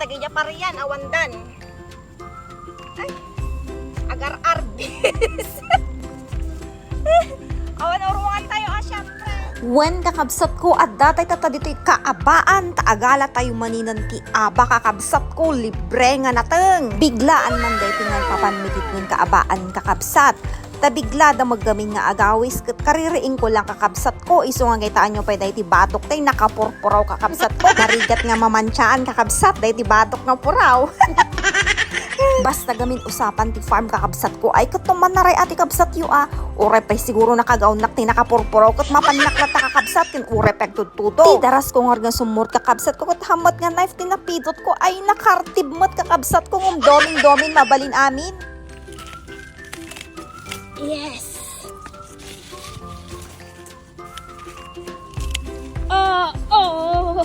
dagay niya pariyan awandan. Ay, agar arbis. Awan urungan tayo syempre. When kakabsat ko at datay tata dito'y kaabaan, taagala tayo maninan ti aba kakabsat ko, libre nga nateng. Biglaan man day tingan papanmigit ng kaabaan kakabsat. Tabigla da maggaming nga agawis kat kaririing ko lang kakabsat ko. Iso nga gaytaan nyo pa day ti batok tay nakapurpuraw kakabsat ko. Narigat nga mamansyaan kakabsat day ti batok nga puraw. Basta gamin usapan ti farm kakabsat ko ay katuman na ray ati kabsat yu Ure pa'y siguro nakagaunak ti nakapurpuraw kat mapanak na kakabsat kin ure peg tutudo. Ti daras ko nga sumur kakabsat ko kat hamot nga knife ti napidot ko ay nakartib mat kakabsat ko doming mabalin amin. Yes. Oh.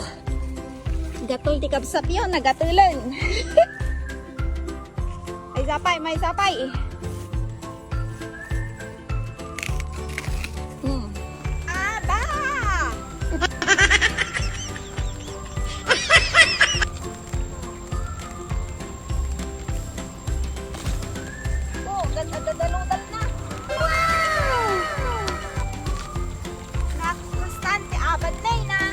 Gatol ti kabsat yun, nagatulan. May sapay. Aba! Oh, dadaludal na. Wow! Nakustante, abad na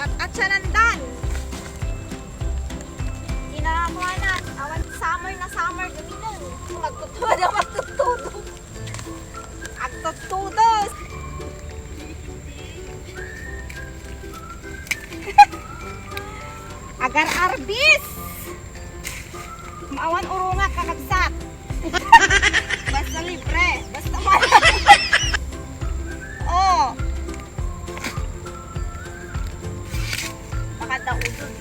at sanandan. Kinakakuhanan. Awan summer gaminan. Magtutudo. Agtutudos. Agar arbis. Maawan urunga kakabsat. Basta libre. Basta malaki. Oh. Baka daudod.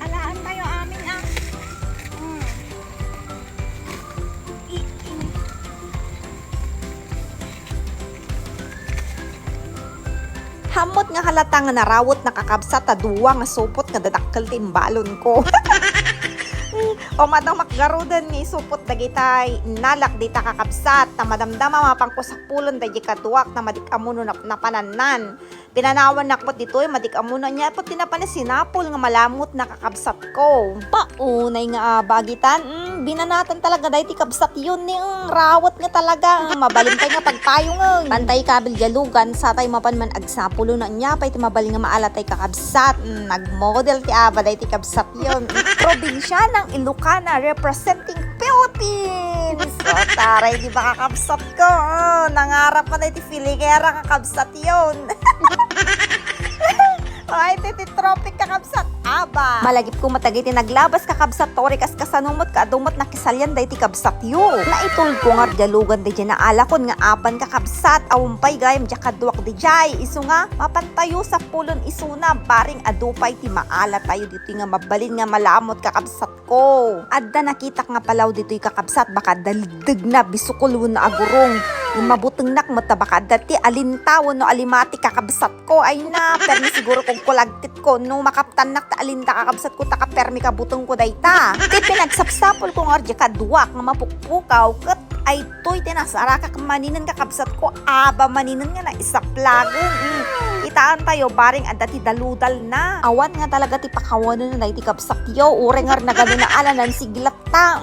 Alaan tayo amin Hamot nga halata nga narawot nakakabsat ta duwa nga supot nga dadakkel ti imbalon ko. O madang makgarudan ni supot dagitay nalak dita kakabsat ta madamdama mapang ko sa pulon dagi kaduak na madikamuno na pananan. Pinanawan nakpot ditoy madikamuno niya pati na pa na sinapol nga malamot na kakabsat ko. Paunay nga bagitan, binanatan talaga dahi ti kabsat yun ni rawot nga talaga. Mabalintay nga pagpayo nga. Pantay kabil jalugan sa tay mapan man agsapulo na niya pay ti mabaling nga maalatay kakabsat. Nagmodel ti aba dahi ti kabsat yun. Probinsya ng Ilocana representing Philippines. So taray di ba kakabsat ko? Nangarap pa dahi ti Filigera kakabsat yun. Ay, titi tropic kakabsat, aba. Malagip ko matagiti naglabas kakabsat, tori kas kasanumot kaadumot nakisalyan day ti kabsat yu. Naitol ko nga jalugan di dyan na alakon nga apan kakabsat, awampay gayam dya kaduak di jay. Isu nga, mapantayo sa pulon isuna, baring adupay ti maala tayo dito nga mabalin nga malamot kakabsat ko. Adda nakita nga palaw dito'y kakabsat, baka daligdig na bisukol na agurong. Yung mabuteng nak matabaka dati alintawon no alimati kakabsat ko ay na permi siguro kung kulagtit ko no makaptan nak ta alinta kakabsat ko taka permi kabuteng ko dayta. Ti pinagsapsapol ko nga kaduak nga mapukpukaw ket ay toy tinasara ka maninan kakabsat ko aba maninan nga na isaplagong. Itaan tayo baring adati daludal na. Awan nga talaga ti pakawanon na ti kabsat yo ure nga nagano na alanan siglat ta.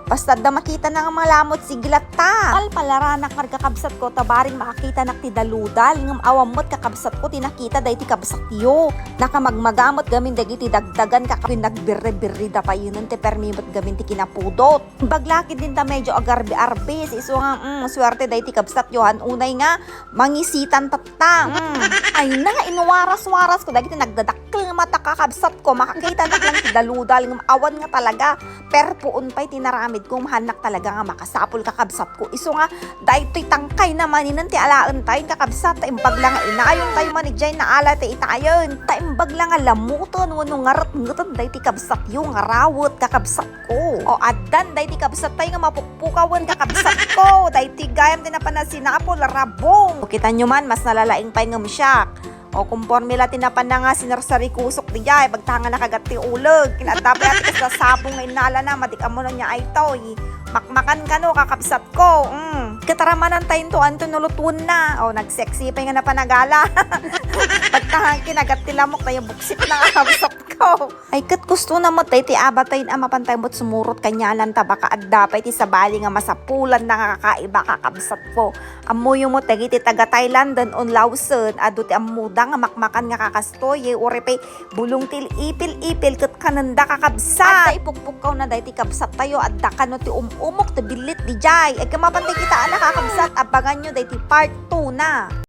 Basta da makita na nga malamot siglat ta. Alpalaranak nga kakabsat ko tabaring makakita nak ti daludal ngam awamot kakabsat ko tinakita day ti kabsat yo. Nakamagmagamot gamin dagiti dagdagan kakapin nagbirre-birri da pa yun ti permimot gamin ti kinapudot. Baglaki din ta medyo agarbi-arbis iso nga swerte day ti kabsat yo unay nga mangisitan tatta. Ay na inuwaras-waras ko dagiti nagdadakkel nga mata kakabsat ko makakita nak lang ti daludal ngam awan nga talaga perpuon pa'y tinaramid kong mahanak talaga nga makasapol kakabsat ko. Iso nga, dahil to'y tangkay na maninan ti alaan tayo kakabsat. Taimbag lang nga inayon tayo manijay na ala ti itayon. Taimbag lang nga lamuton, wano ngarat-ngatan dahil ti kabsat yung ngarawot kakabsat ko. O adan, dahil ti kabsat tayo nga mapukpukawan kakabsat ko. Dahil ti gayam din na panasinapol, rabong. O kita nyo man, mas nalalaing pa'y nga masyak. O kumporme la tinapan na nga sinarsari kusok di jay bagtanga nakagati uleg kinadapi ati kas sabong nga inala na madikamo na niya ay toy makmakan ka no kakabsat ko kataramanan tayo to anto nulutun na o nagsexy pa nga napanagala pag Tahan kinagat tilamok na yung buksit na kabsat ko. Ay kat gusto na mo tayo ti abatayin ang mapantay mo't sumurot kanyalan ta baka adapay ti sabali nga masapulan na kakaiba kakabsat ko. Amuyo mo tayo ti taga Thailand dan on Lawson ado ti amuda nga makmakan nga kakastoy uri pay bulong til ipil kat kananda kakabsat. Adda ipukpukaw na dahi ti kabsat tayo adda kano ti umok ti bilit di jay. Ay kamapantay kita ala kakabsat abangan nyo dahi ti part 2 na.